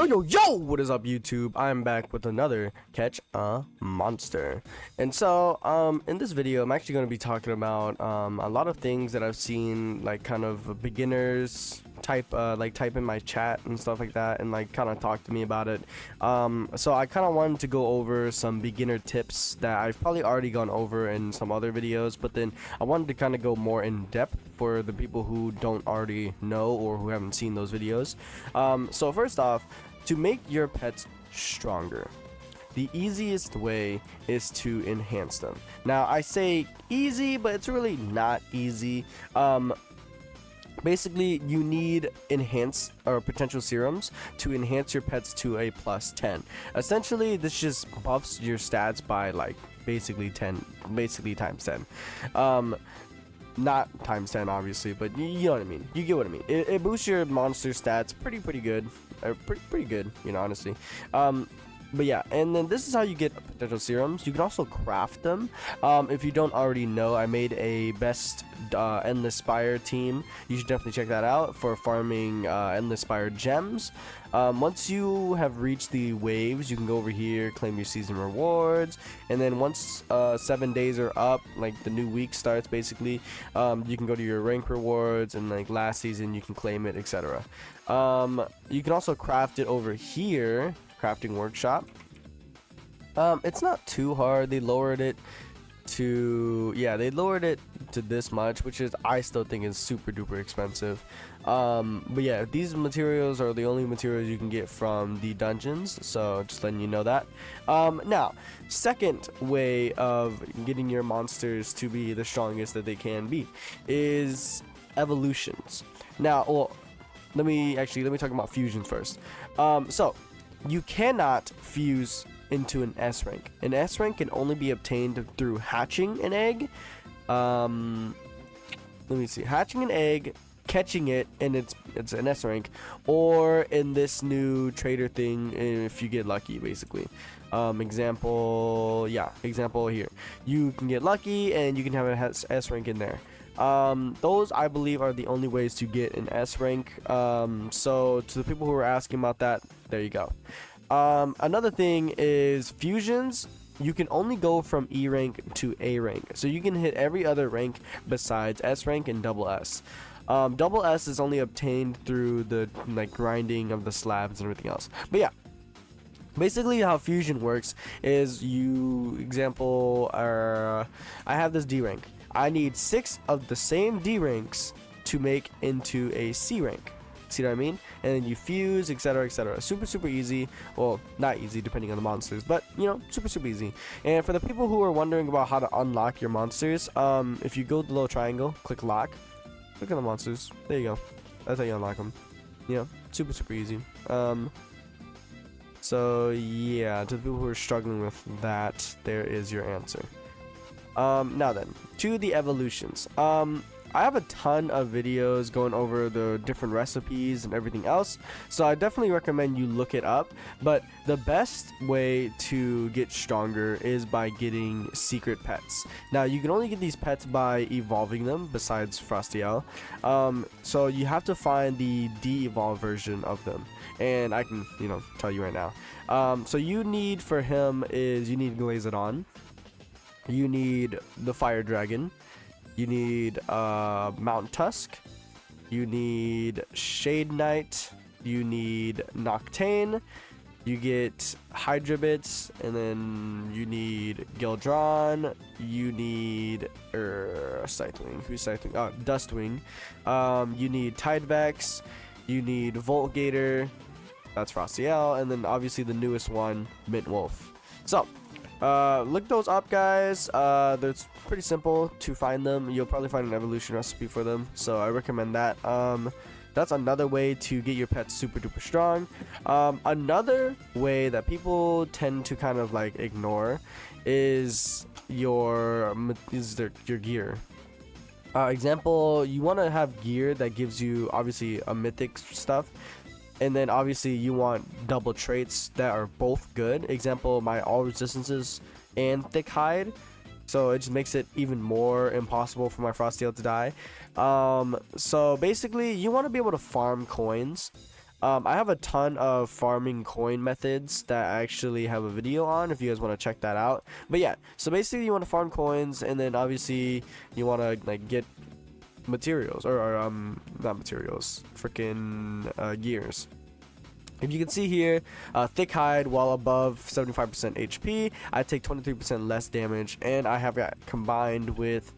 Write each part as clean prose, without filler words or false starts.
Yo, what is up, YouTube? I'm back with another Catch a Monster. And so, in this video, I'm actually going to be talking about a lot of things that I've seen, like kind of beginners type in my chat and stuff like that, and like kind of talk to me about it. So I kind of wanted to go over some beginner tips that I've probably already gone over in some other videos, but then I wanted to kind of go more in depth for the people who don't already know or who haven't seen those videos. So first off, to make your pets stronger, the easiest way is to enhance them. Now, I say easy, but it's really not easy. Basically, you need enhance or potential serums to enhance your pets to a +10. Essentially, this just buffs your stats by like basically times 10. Not times 10 obviously, but you know what I mean. You get what I mean. It boosts your monster stats pretty good. Pretty good, you know, honestly. But yeah, and then this is how you get potential serums. You can also craft them. If you don't already know, I made a best endless spire team. You should definitely check that out for farming endless spire gems. Once you have reached the waves, you can go over here, claim your season rewards, and then once 7 days are up, like the new week starts basically, you can go to your rank rewards, and like last season you can claim it, etc. You can also craft it over here, crafting workshop. It's not too hard. They lowered it to this much, which is I still think is super duper expensive. But yeah, these materials are the only materials you can get from the dungeons, so just letting you know that. Now, second way of getting your monsters to be the strongest that they can be is evolutions. Now, well, let me talk about fusions first. So you cannot fuse into an S rank. An S rank can only be obtained through hatching an egg. Let me see, hatching an egg, catching it, and it's an S rank, or in this new trader thing if you get lucky, basically. Example here, you can get lucky and you can have an S rank in there. Those I believe are the only ways to get an S rank. So to the people who are asking about that, there you go. Another thing is fusions. You can only go from E rank to A rank, so you can hit every other rank besides S rank and double S. Double S is only obtained through the like grinding of the slabs and everything else. But yeah, basically how fusion works is I have this D rank. I need 6 of the same D ranks to make into a C rank. See what I mean? And then you fuse, etc, etc. Super easy. Well, not easy depending on the monsters, but you know, super easy. And for the people who are wondering about how to unlock your monsters, if you go to the little triangle, click lock, look at the monsters, there you go. That's how you unlock them. You know, super easy. So yeah, to the people who are struggling with that, there is your answer. Now then, to the evolutions. I have a ton of videos going over the different recipes and everything else, so I definitely recommend you look it up. But the best way to get stronger is by getting secret pets. Now, you can only get these pets by evolving them, besides Frostiel. So you have to find the de-evolved version of them, and I can, you know, tell you right now. So you need for him is you need Glazodon, you need the Fire Dragon, you need Mountain Tusk, you need Shade Knight, you need Noctane, you get Hydra-bits, and then you need Gildron, you need Scythewing. Who's Scythewing? Dustwing. You need Tidevex, you need Voltgator, that's Frostiel, and then obviously the newest one, mentawolf. So look those up, guys. It's pretty simple to find them. You'll probably find an evolution recipe for them, so I recommend that. That's another way to get your pets super duper strong. Another way that people tend to kind of like ignore is your gear. Example, you want to have gear that gives you obviously a mythic stuff, and then obviously you want double traits that are both good. Example, my all resistances and thick hide, so it just makes it even more impossible for my Frostiel to die. So basically you want to be able to farm coins I have a ton of farming coin methods that I actually have a video on if you guys want to check that out. But yeah, so basically you want to farm coins, and then obviously you want to like get materials or not materials, freaking gears. If you can see here, thick hide while above 75% HP, I take 23% less damage, and I have that combined with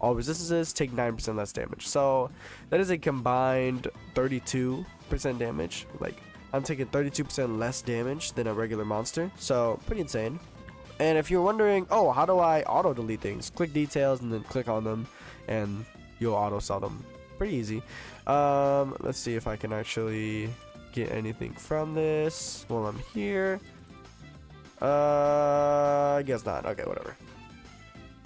all resistances take 9% less damage. So that is a combined 32% damage. Like, I'm taking 32% less damage than a regular monster, so pretty insane. And if you're wondering, oh, how do I auto delete things? Click details and then click on them, and you'll auto sell them. Pretty easy. Let's see if I can actually get anything from this while I'm here. I guess not. Okay, whatever.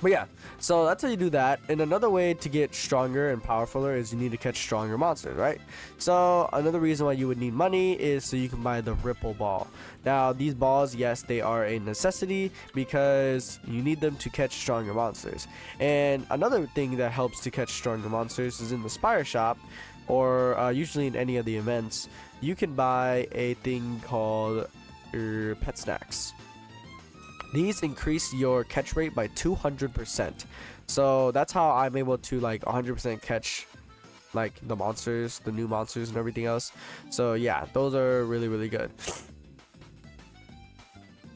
But yeah, so that's how you do that. And another way to get stronger and powerfuler is you need to catch stronger monsters, right? So another reason why you would need money is so you can buy the ripple ball. Now these balls, yes, they are a necessity because you need them to catch stronger monsters. And another thing that helps to catch stronger monsters is in the Spire shop, or usually in any of the events, you can buy a thing called pet snacks. These increase your catch rate by 200%. So that's how I'm able to like 100% catch like the monsters, the new monsters and everything else. So yeah, those are really, really good.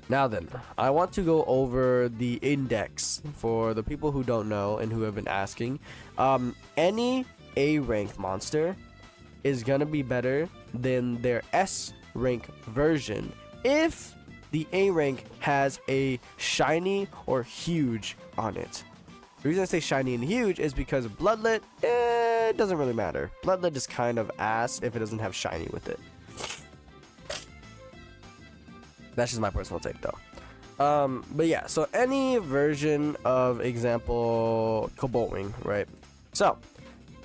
Now then, I want to go over the index for the people who don't know and who have been asking. Any A rank monster is gonna be better than their S rank version if the A rank has a shiny or huge on it. The reason I say shiny and huge is because bloodlet, it doesn't really matter. Bloodlet is kind of ass if it doesn't have shiny with it. That's just my personal take though. But yeah, so any version of example Cobalt Wing, right? So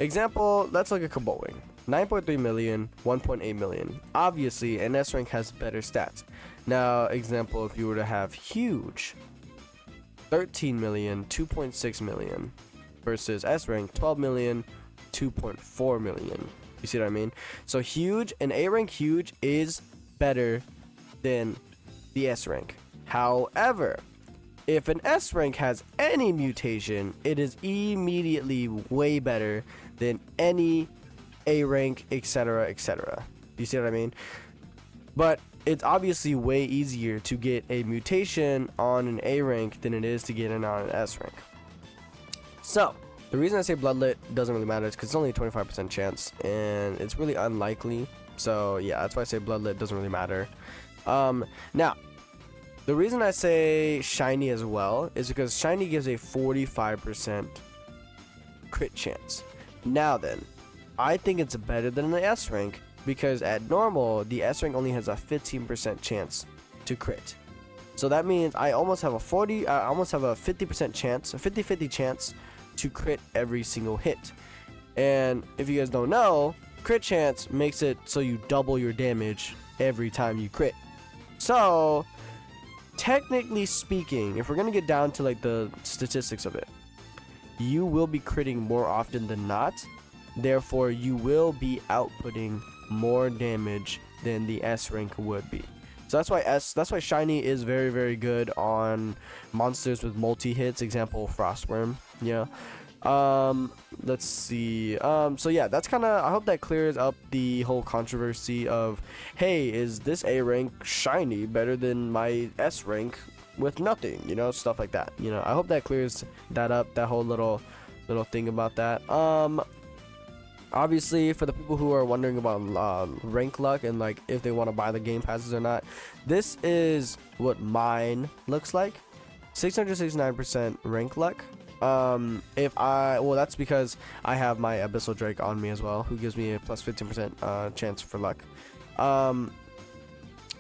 example, let's look at Cobalt Wing. 9.3 million, 1.8 million. Obviously, an S rank has better stats. Now, example, if you were to have huge, 13 million, 2.6 million, versus S rank, 12 million, 2.4 million. You see what I mean? So huge, an A rank huge is better than the S rank. However, if an S rank has any mutation, it is immediately way better than any A rank, etc., etc. You see what I mean? But it's obviously way easier to get a mutation on an A rank than it is to get it on an S rank. So the reason I say bloodlet doesn't really matter is because it's only a 25% chance and it's really unlikely. So yeah, that's why I say bloodlet doesn't really matter. Now the reason I say shiny as well is because shiny gives a 45% crit chance. Now then, I think it's better than the S rank because at normal, the S rank only has a 15% chance to crit. So that means I almost have a 50% chance, a 50-50 chance to crit every single hit. And if you guys don't know, crit chance makes it so you double your damage every time you crit. So technically speaking, if we're gonna get down to like the statistics of it, you will be critting more often than not. Therefore, you will be outputting more damage than the S rank would be. So that's why shiny is very, very good on monsters with multi hits. Example, frostworm. Yeah. Let's see. So yeah, that's kind of, I hope that clears up the whole controversy of, hey, is this A rank shiny better than my S rank with nothing, you know, stuff like that. You know, I hope that clears that up, that whole little thing about that. Obviously, for the people who are wondering about rank luck and like if they want to buy the game passes or not, this is what mine looks like. 669% rank luck. That's because I have my Abyssal Drake on me as well, who gives me a plus 15% chance for luck.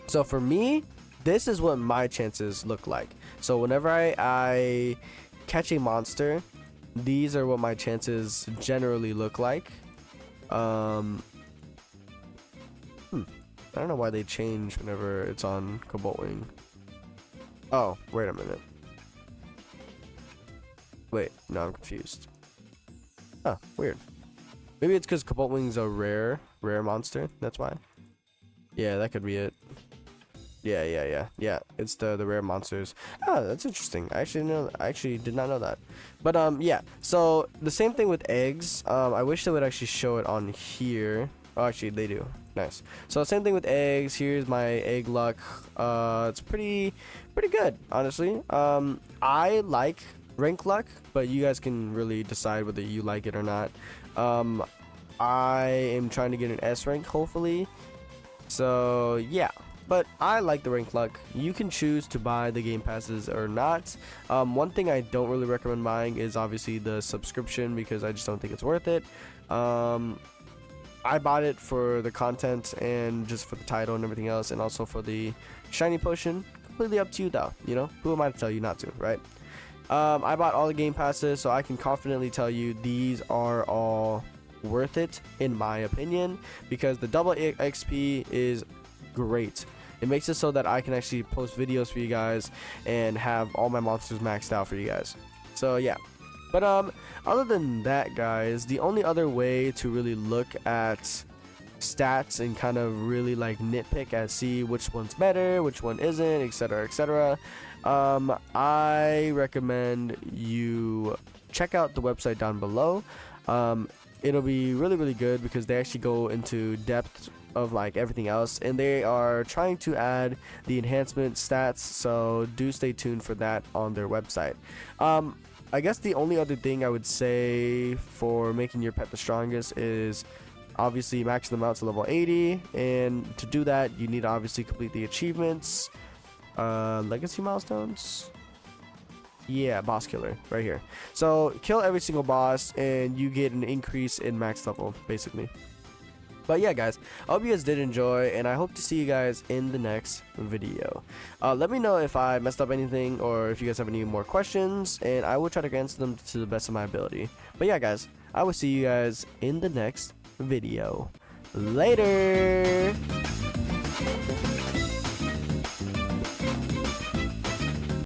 So for me, this is what my chances look like. So whenever I catch a monster, these are what my chances generally look like. I don't know why they change whenever it's on Cobalt Wing. Oh, wait a minute. Wait, no, I'm confused. Oh, weird. Maybe it's because Cobalt Wing's a rare monster. That's why. Yeah, that could be it. Yeah. It's the rare monsters. Oh, that's interesting. I actually did not know that. But yeah. So the same thing with eggs. I wish they would actually show it on here. Oh, actually they do. Nice. So same thing with eggs. Here's my egg luck. It's pretty good, honestly. I like rank luck, but you guys can really decide whether you like it or not. I am trying to get an S rank, hopefully. So yeah. But I like the rank luck. You can choose to buy the game passes or not. One thing I don't really recommend buying is obviously the subscription, because I just don't think it's worth it. I bought it for the content and just for the title and everything else, and also for the shiny potion. Completely up to you though, you know? Who am I to tell you not to, right? I bought all the game passes, so I can confidently tell you these are all worth it in my opinion, because the double XP is great. It makes it so that I can actually post videos for you guys and have all my monsters maxed out for you guys. So yeah. But other than that, guys, the only other way to really look at stats and kind of really like nitpick and see which one's better, which one isn't, etc., etc., I recommend you check out the website down below. It'll be really good because they actually go into depth of like everything else, and they are trying to add the enhancement stats, so do stay tuned for that on their website. I guess the only other thing I would say for making your pet the strongest is obviously maxing them out to level 80, and to do that you need to obviously complete the achievements, legacy milestones. Yeah, boss killer right here. So kill every single boss and you get an increase in max level basically. But yeah, guys, I hope you guys did enjoy, and I hope to see you guys in the next video. Let me know if I messed up anything or if you guys have any more questions, and I will try to answer them to the best of my ability. But yeah, guys, I will see you guys in the next video. Later!